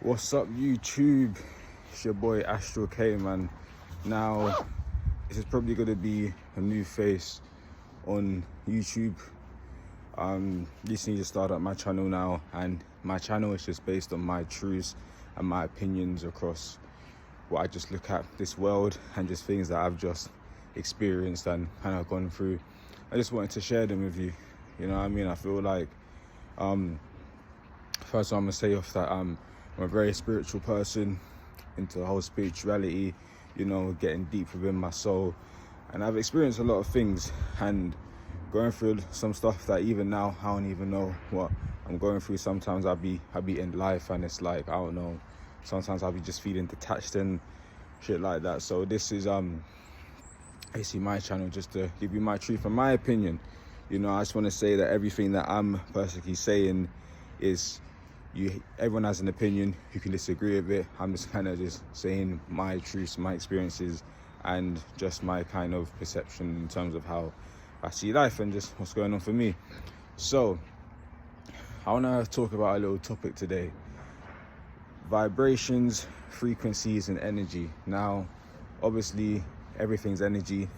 What's up, YouTube? It's your boy Astral K, man. Now, this is probably gonna be a new face on YouTube. Recently just started up my channel now, and my channel is just based on my truths and my opinions across what I just look at this world and just things that I've just experienced and kind of gone through. I just wanted to share them with you. You know what I mean? I feel like, first I'm gonna say off that I'm a very spiritual person, into the whole spirituality, you know, getting deep within my soul. And I've experienced a lot of things and going through some stuff that even now I don't even know what I'm going through. Sometimes I'll be in life and it's like, I don't know, sometimes I'll be just feeling detached and shit like that. So this is basically my channel, just to give you my truth and my opinion. You know, I just want to say that everything that I'm personally saying is, everyone has an opinion. You can disagree with it. I'm just kind of just saying my truths, my experiences, and just my kind of perception in terms of how I see life and just what's going on for me. So I want to talk about a little topic today: vibrations, frequencies, and energy. Now, obviously, everything's energy.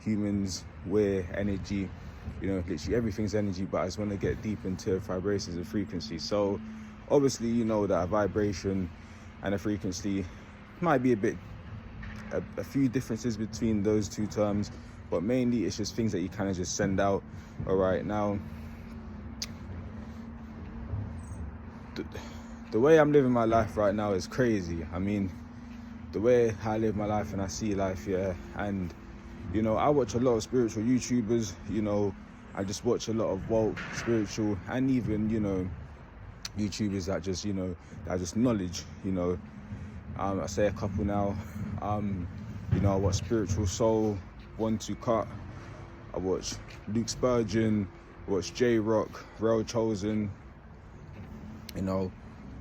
Humans, we're energy. You know, literally everything's energy. But I just want to get deep into vibrations and frequencies. So obviously, you know that a vibration and a frequency might be a few differences between those two terms, but mainly it's just things that you kind of just send out. All right, now the way I'm living my life right now is crazy. I mean, the way I live my life and I see life, yeah. And you know, I watch a lot of spiritual YouTubers. You know, I just watch a lot of woke, spiritual, and even, you know, YouTubers that just, you know, that are just knowledge. You know, I say a couple now. You know, I watch Spiritual Soul, One to Cut. I watch Luke Spurgeon. I watch J Rock, Real Chosen. You know,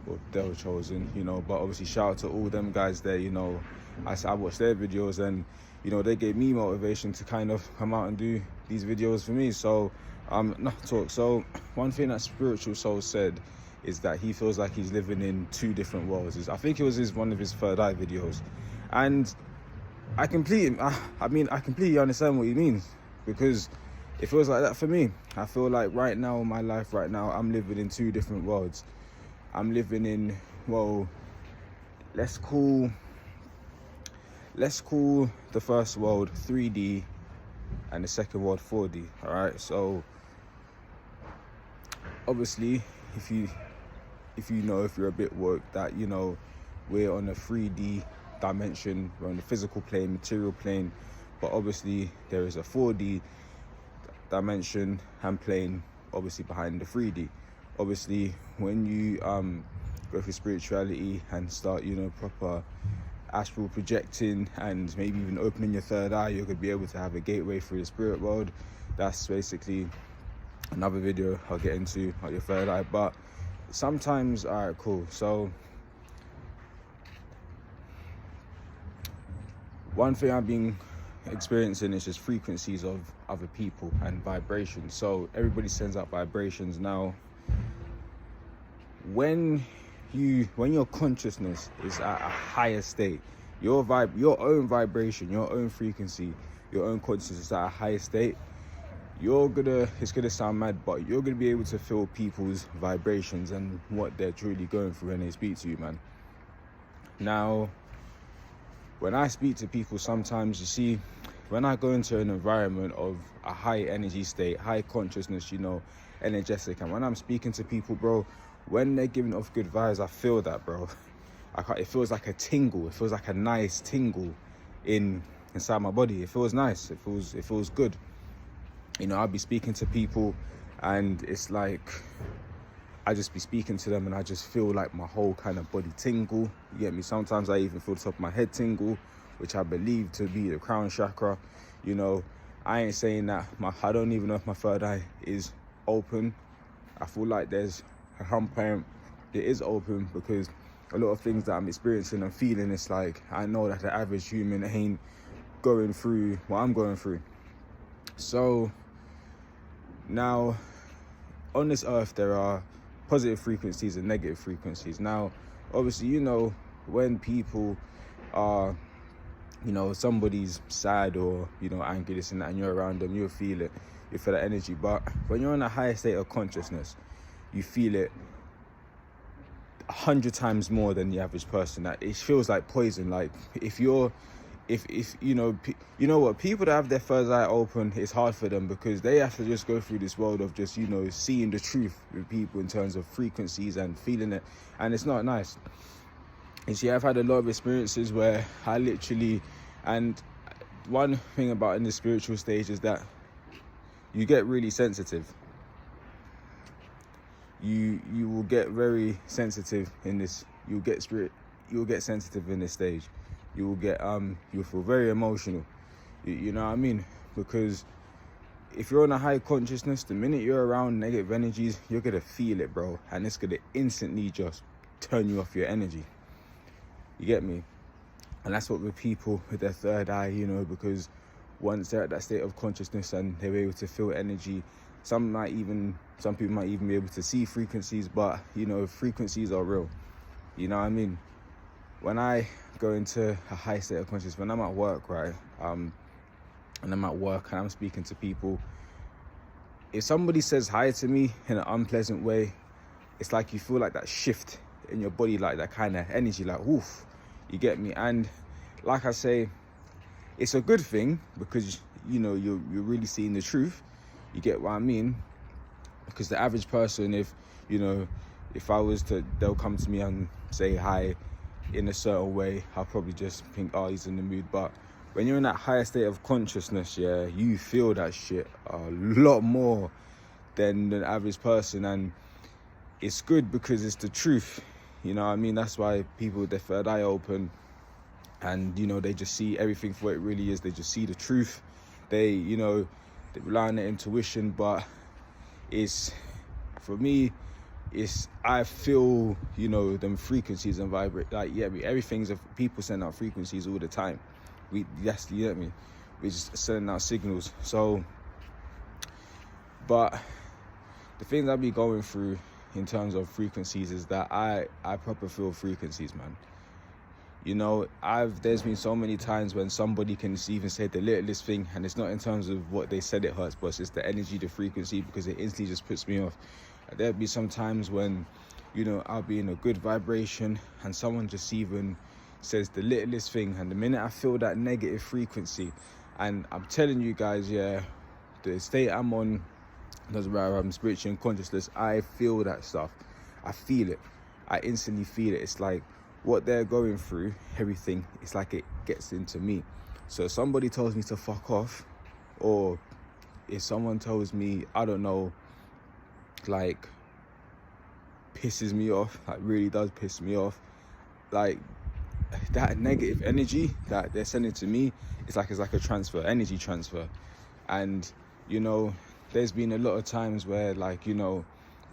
or Del Chosen. You know, but obviously shout out to all them guys there. You know, I watch their videos and, you know, they gave me motivation to kind of come out and do these videos for me. So, not talk. So, one thing that Spiritual Soul said is that he feels like he's living in two different worlds. I think it was one of his Third Eye videos, and I completely understand what he means, because it feels like that for me. I feel like right now in my life, right now, I'm living in two different worlds. I'm living in, well, let's call the first world 3D and the second world 4D. All right, so obviously, if you're a bit woke, that, you know, we're on a 3D dimension, we're on the physical plane, material plane, but obviously there is a 4D dimension and plane, obviously, behind the 3D. Obviously, when you go through spirituality and start, you know, proper astral projecting and maybe even opening your third eye, you're gonna be able to have a gateway through the spirit world. That's basically another video I'll get into, like your third eye. But sometimes, all right, cool. So one thing I've been experiencing is just frequencies of other people and vibrations. So everybody sends out vibrations. Now, when your consciousness is at a higher state, your own vibration, your own frequency, your own consciousness is at a higher state, it's gonna sound mad, but you're gonna be able to feel people's vibrations and what they're truly going through when they speak to you, man. Now, when I speak to people, sometimes, you see, when I go into an environment of a high energy state, high consciousness, you know, energetic, and when I'm speaking to people, bro, when they're giving off good vibes, I feel that, bro. It feels like a tingle. It feels like a nice tingle inside my body. It feels nice. It feels good. You know, I'll be speaking to people and it's like, I just be speaking to them and I just feel like my whole kind of body tingle. You get me? Sometimes I even feel the top of my head tingle, which I believe to be the crown chakra. You know, I ain't saying that I don't even know if my third eye is open. I feel like there's a hump point. It is open, because a lot of things that I'm experiencing and feeling, it's like, I know that the average human ain't going through what I'm going through. So now, on this earth, there are positive frequencies and negative frequencies. Now, obviously, you know, when people are, you know, somebody's sad or, you know, angry, this and that, and you're around them, you'll feel it. You feel that energy. But when you're in a higher state of consciousness, you feel it 100 times more than the average person. That it feels like poison. Like if you know what, people that have their third eye open, it's hard for them because they have to just go through this world of just, you know, seeing the truth with people in terms of frequencies and feeling it, and it's not nice. And see, I've had a lot of experiences where I literally, and one thing about in the spiritual stage is that you get really sensitive. You will get very sensitive in this. You'll get sensitive in this stage. You will get you'll feel very emotional. You know what I mean? Because if you're on a high consciousness, the minute you're around negative energies, you're gonna feel it, bro, and it's gonna instantly just turn you off your energy. You get me? And that's what with people with their third eye, you know, because once they're at that state of consciousness and they're able to feel energy, some people might even be able to see frequencies, but, you know, frequencies are real. You know what I mean? When I go into a high state of consciousness, when I'm at work, right, and I'm at work and I'm speaking to people, if somebody says hi to me in an unpleasant way, it's like you feel like that shift in your body, like that kind of energy, like, oof, you get me? And like I say, it's a good thing because, you know, you're really seeing the truth. You get what I mean? Because the average person, if, you know, if I was to, they'll come to me and say hi in a certain way, I'll probably just think, oh, he's in the mood. But when you're in that higher state of consciousness, yeah, you feel that shit a lot more than the average person. And it's good because it's the truth. You know what I mean? That's why people with their third eye open and, you know, they just see everything for what it really is. They just see the truth. They, you know, they rely on their intuition, but it's, for me, it's, I feel, you know, them frequencies and vibrate. Like, yeah, everything's, people send out frequencies all the time. Yes, you get me? We're just sending out signals. So, but the things I be going through in terms of frequencies is that I proper feel frequencies, man. You know, there's been so many times when somebody can even say the littlest thing, and it's not in terms of what they said it hurts, but it's just the energy, the frequency, because it instantly just puts me off. There'll be some times when, you know, I'll be in a good vibration and someone just even says the littlest thing, and the minute I feel that negative frequency, and I'm telling you guys, yeah, the state I'm on, doesn't matter, I'm spiritual and consciousness, I feel that stuff. I feel it. I instantly feel it. It's like what they're going through, everything, it's like it gets into me. So if somebody tells me to fuck off, or if someone tells me, I don't know, like, pisses me off, like really does piss me off, like that negative energy that they're sending to me, it's like a transfer, energy transfer. And, you know, there's been a lot of times where, like, you know,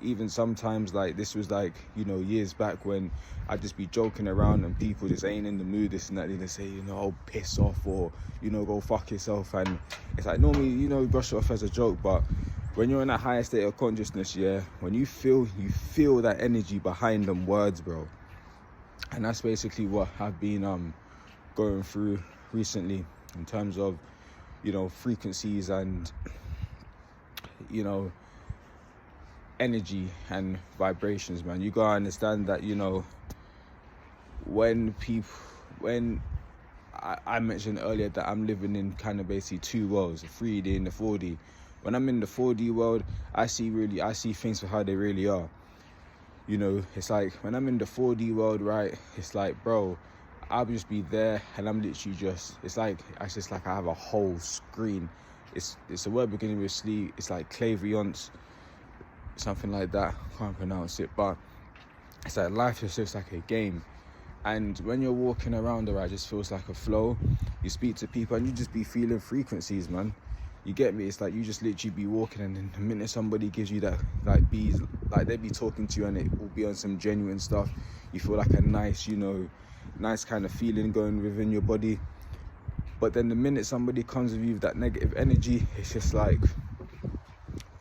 even sometimes, like, this was like, you know, years back when I'd just be joking around and people just ain't in the mood, this and that, they say, you know, oh, piss off, or, you know, go fuck yourself. And it's like, normally, you know, brush it off as a joke, but when you're in a higher state of consciousness, yeah, when you feel that energy behind them words, bro. And that's basically what I've been going through recently in terms of, you know, frequencies and, you know, energy and vibrations, man. You gotta understand that, you know, when I mentioned earlier that I'm living in kind of basically two worlds, the 3D and the 4D. When I'm in the 4D world, I see things for how they really are. You know, it's like when I'm in the 4D world, right, it's like, bro, I'll just be there and I'm literally just, it's like I have a whole screen. It's a word beginning with sleep. It's like clairvoyance, something like that. Can't pronounce it, but it's like life just looks like a game. And when you're walking around, it just feels like a flow. You speak to people and you just be feeling frequencies, man. You get me? It's like you just literally be walking, and then the minute somebody gives you that, like, they be talking to you and it will be on some genuine stuff, you feel like a nice, you know, nice kind of feeling going within your body. But then the minute somebody comes with you with that negative energy, it's just like,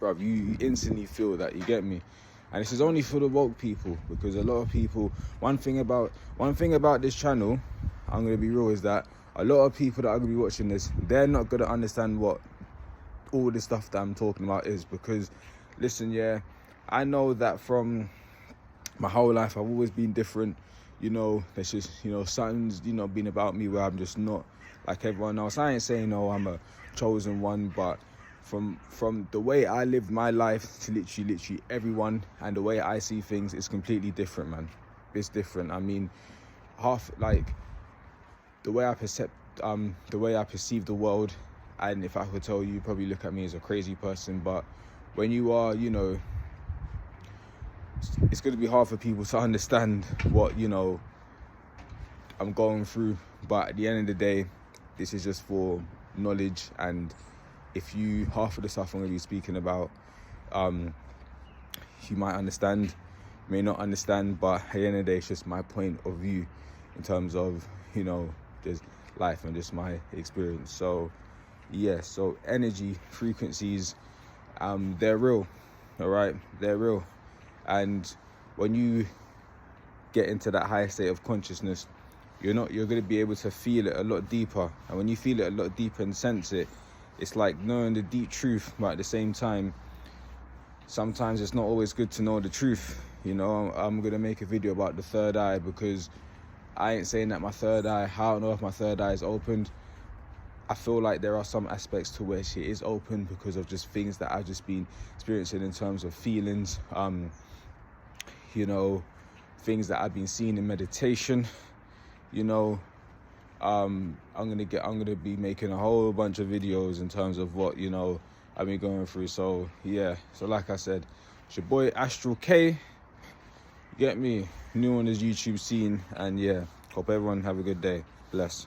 bruv, you instantly feel that, you get me? And this is only for the woke people, because a lot of people, one thing about this channel, I'm gonna be real, is that a lot of people that are gonna be watching this, they're not gonna understand what all the stuff that I'm talking about is. Because listen, yeah, I know that from my whole life I've always been different. You know, there's just, you know, something's, you know, been about me where I'm just not like everyone else. I ain't saying, no, I'm a chosen one, but from the way I lived my life to literally everyone, and the way I see things, is completely different, man. It's different. I mean, like the way I perceive the world, and if I could tell you, probably look at me as a crazy person, but when you are, you know, it's going to be hard for people to understand what, you know, I'm going through. But at the end of the day, this is just for knowledge. And if you, half of the stuff I'm going to be speaking about, you might understand, may not understand, but at the end of the day, it's just my point of view in terms of, you know, just life and just my experience. So yeah, so energy, frequencies, they're real, all right? They're real. And when you get into that higher state of consciousness, you're going to be able to feel it a lot deeper. And when you feel it a lot deeper and sense it, it's like knowing the deep truth. But at the same time, sometimes it's not always good to know the truth. You know, I'm going to make a video about the third eye, because I ain't saying that my third eye, I don't know if my third eye is opened. I feel like there are some aspects to which it is open because of just things that I've just been experiencing in terms of feelings, you know, things that I've been seeing in meditation. You know, I'm gonna be making a whole bunch of videos in terms of what, you know, I've been going through. So yeah, so like I said, it's your boy Astral K. You get me? New on this YouTube scene, and yeah, hope everyone have a good day. Bless.